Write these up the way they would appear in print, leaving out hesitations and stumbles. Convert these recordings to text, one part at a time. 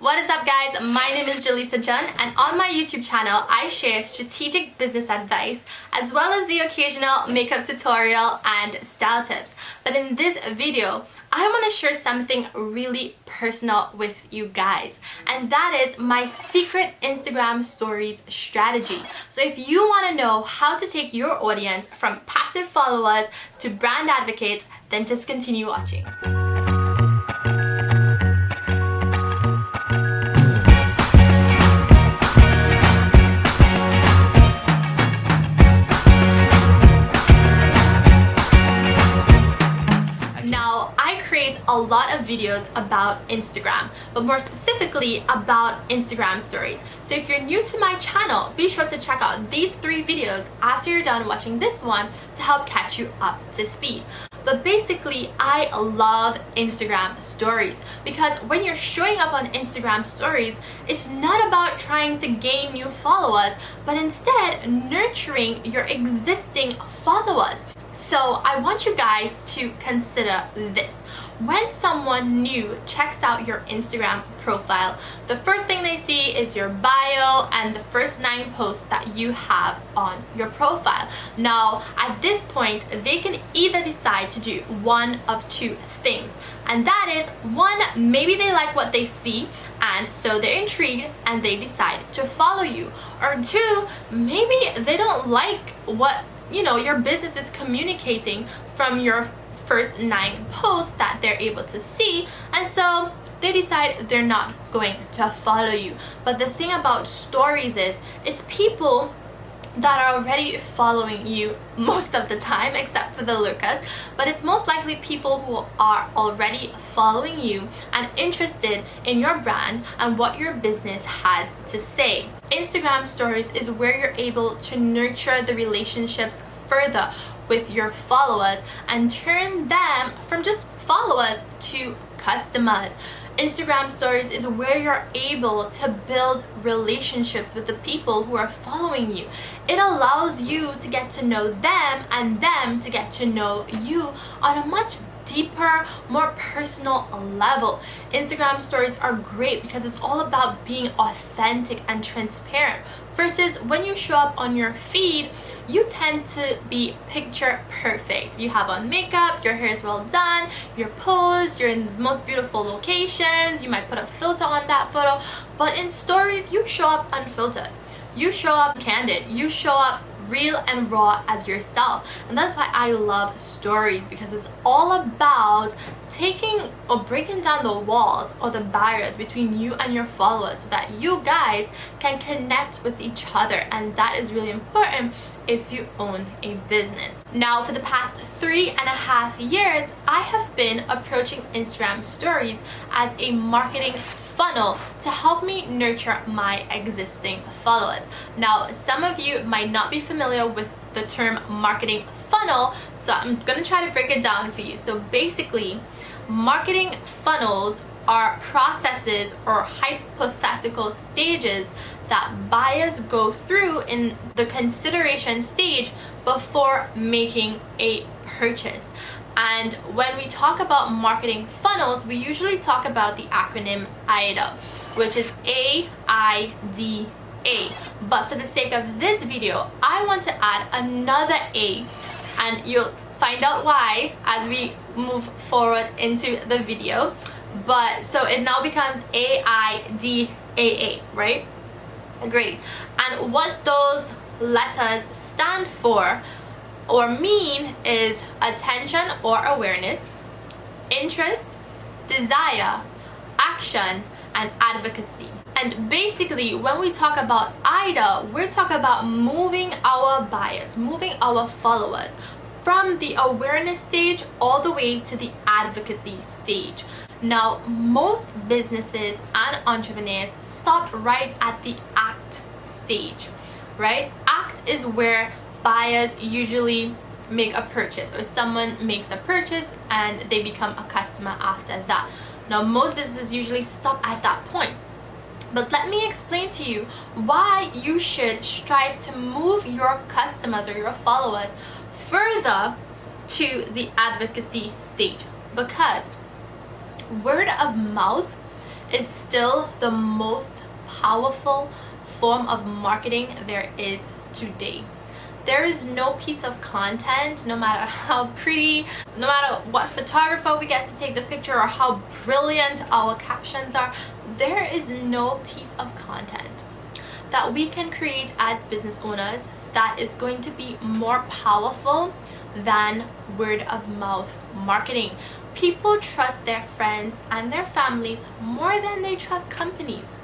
What is up, guys? My name is Jhalisa John, and on my YouTube channel I share strategic business advice as well as the occasional makeup tutorial and style tips. But in this video I want to share something really personal with you guys, and that is my secret Instagram stories strategy. So if you want to know how to take your audience from passive followers to brand advocates, then just continue watching. A lot of videos about Instagram, but more specifically about Instagram stories. So if you're new to my channel, be sure to check out these 3 videos after you're done watching this one to help catch you up to speed. But basically, I love Instagram stories because when you're showing up on Instagram stories, it's not about trying to gain new followers, but instead nurturing your existing followers. So I want you guys to consider this. When someone new checks out your Instagram profile, the first thing they see is your bio and the first 9 posts that you have on your profile. Now, at this point, they can either decide to do one of 2 things. And that is, 1, maybe they like what they see and so they're intrigued and they decide to follow you. Or 2, maybe they don't like what your business is communicating from your first 9 posts that they're able to see, and so they decide they're not going to follow you. But the thing about stories is it's people that are already following you most of the time, except for the lurkers, but it's most likely people who are already following you and interested in your brand and what your business has to say. Instagram stories is where you're able to nurture the relationships further with your followers and turn them from just followers to customers. Instagram stories is where you're able to build relationships with the people who are following you. It allows you to get to know them and them to get to know you on a much deeper, more personal level. Instagram stories are great because it's all about being authentic and transparent, versus when you show up on your feed, you tend to be picture perfect. You have on makeup, your hair is well done, you're posed, you're in the most beautiful locations, you might put a filter on that photo, but in stories you show up unfiltered, you show up candid, you show up real and raw as yourself. And that's why I love stories, because it's all about taking or breaking down the walls or the barriers between you and your followers so that you guys can connect with each other, and that is really important if you own a business. Now, for the past 3.5 years, I have been approaching Instagram stories as a marketing funnel to help me nurture my existing followers. Now, some of you might not be familiar with the term marketing funnel, so I'm gonna try to break it down for you. So basically, marketing funnels are processes or hypothetical stages that buyers go through in the consideration stage before making a purchase. And when we talk about marketing funnels, we usually talk about the acronym AIDA, which is A-I-D-A. But for the sake of this video, I want to add another A, and you'll find out why as we move forward into the video. But so it now becomes A-I-D-A-A, right? Great. And what those letters stand for or mean is attention or awareness, interest, desire, action, and advocacy. And basically, when we talk about AIDA, we're talking about moving our buyers, moving our followers from the awareness stage all the way to the advocacy stage. Now, most businesses and entrepreneurs stop right at the act stage, right? Act is where buyers usually make a purchase, or someone makes a purchase and they become a customer after that. Now, most businesses usually stop at that point. But let me explain to you why you should strive to move your customers or your followers further to the advocacy stage. Because word of mouth is still the most powerful form of marketing there is today. There is no piece of content, no matter how pretty, no matter what photographer we get to take the picture or how brilliant our captions are, there is no piece of content that we can create as business owners that is going to be more powerful than word of mouth marketing. People trust their friends and their families more than they trust companies,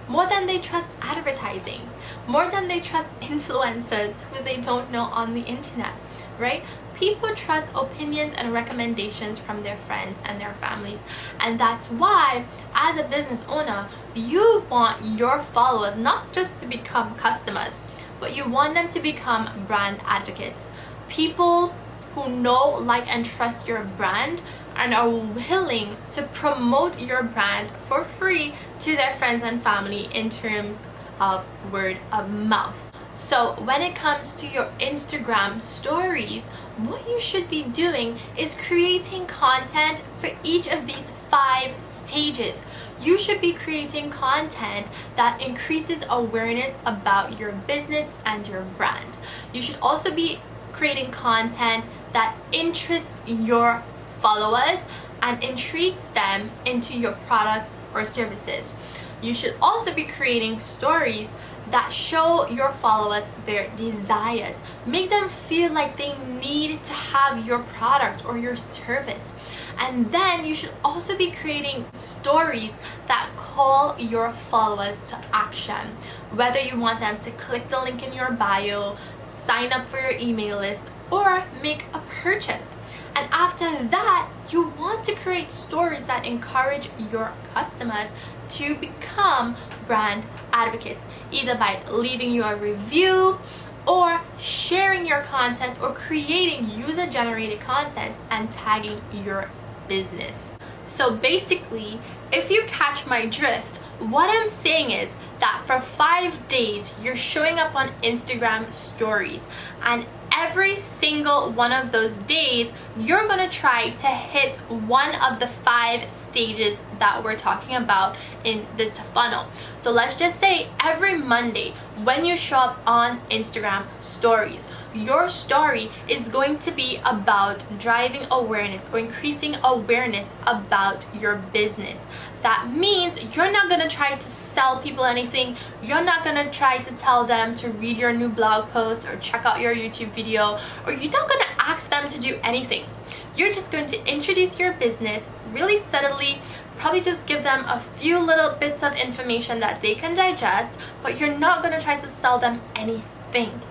more than they trust advertising, more than they trust influencers who they don't know on the internet, right? People trust opinions and recommendations from their friends and their families. And that's why, as a business owner, you want your followers not just to become customers, but you want them to become brand advocates. People who know, like, and trust your brand and are willing to promote your brand for free to their friends and family in terms of word of mouth. So when it comes to your Instagram stories, what you should be doing is creating content for each of these 5 stages. You should be creating content that increases awareness about your business and your brand. You should also be creating content that interests your followers and intrigues them into your products or services. You should also be creating stories that show your followers their desires. Make them feel like they need to have your product or your service. And then you should also be creating stories that call your followers to action. Whether you want them to click the link in your bio, sign up for your email list, or make a purchase. And after that, you want to create stories that encourage your customers to become brand advocates, either by leaving you a review or sharing your content or creating user-generated content and tagging your business. So basically, if you catch my drift, what I'm saying is that for 5 days, you're showing up on Instagram stories, and every single one of those days, you're gonna try to hit one of the 5 stages that we're talking about in this funnel. So let's just say every Monday when you show up on Instagram stories, your story is going to be about driving awareness or increasing awareness about your business. That means you're not gonna try to sell people anything. You're not gonna try to tell them to read your new blog post or check out your YouTube video, or you're not gonna ask them to do anything. You're just going to introduce your business really subtly, probably just give them a few little bits of information that they can digest, but you're not gonna try to sell them anything.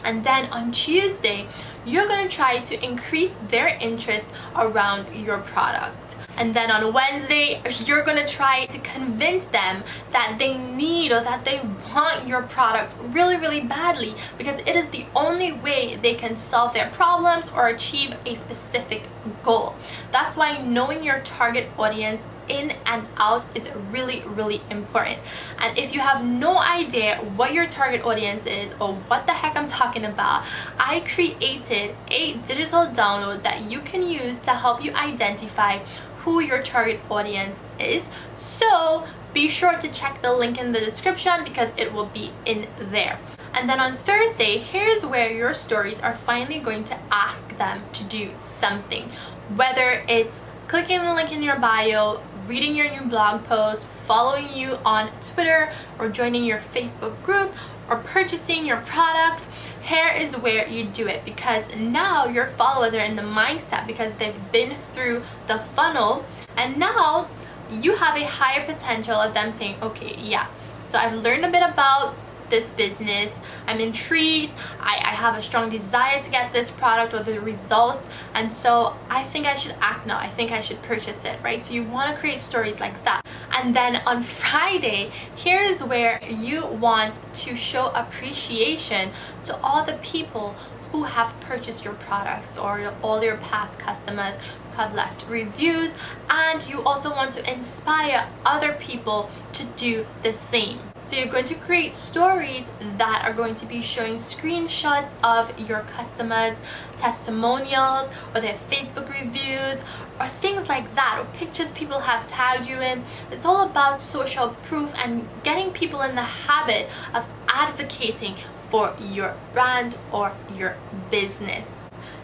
And then on Tuesday, you're gonna try to increase their interest around your product. And then on Wednesday, you're gonna try to convince them that they need or that they want your product really, really badly, because it is the only way they can solve their problems or achieve a specific goal. That's why knowing your target audience in and out is really, really important. And if you have no idea what your target audience is or what the heck I'm talking about, I created a digital download that you can use to help you identify who your target audience is. So be sure to check the link in the description because it will be in there. And then on Thursday, here's where your stories are finally going to ask them to do something. Whether it's clicking the link in your bio, reading your new blog post, following you on Twitter, or joining your Facebook group, or purchasing your product, here is where you do it, because now your followers are in the mindset because they've been through the funnel, and now you have a higher potential of them saying, okay, yeah, so I've learned a bit about this business, I'm intrigued, I have a strong desire to get this product or the result, and so I think I should act now, I think I should purchase it, right? So you want to create stories like that. And then on Friday, here's where you want to show appreciation to all the people who have purchased your products or all your past customers who have left reviews, and you also want to inspire other people to do the same. So you're going to create stories that are going to be showing screenshots of your customers' testimonials or their Facebook reviews, or things like that, or pictures people have tagged you in. It's all about social proof and getting people in the habit of advocating for your brand or your business.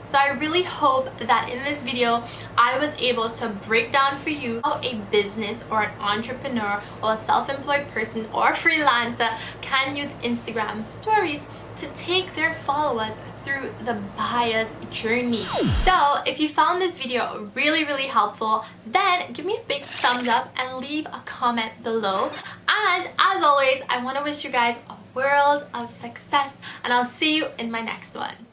So I really hope that in this video I was able to break down for you how a business or an entrepreneur or a self-employed person or freelancer can use Instagram stories to take their followers through the buyer's journey. So if you found this video really helpful, then give me a big thumbs up and leave a comment below. And as always, I want to wish you guys a world of success, and I'll see you in my next one.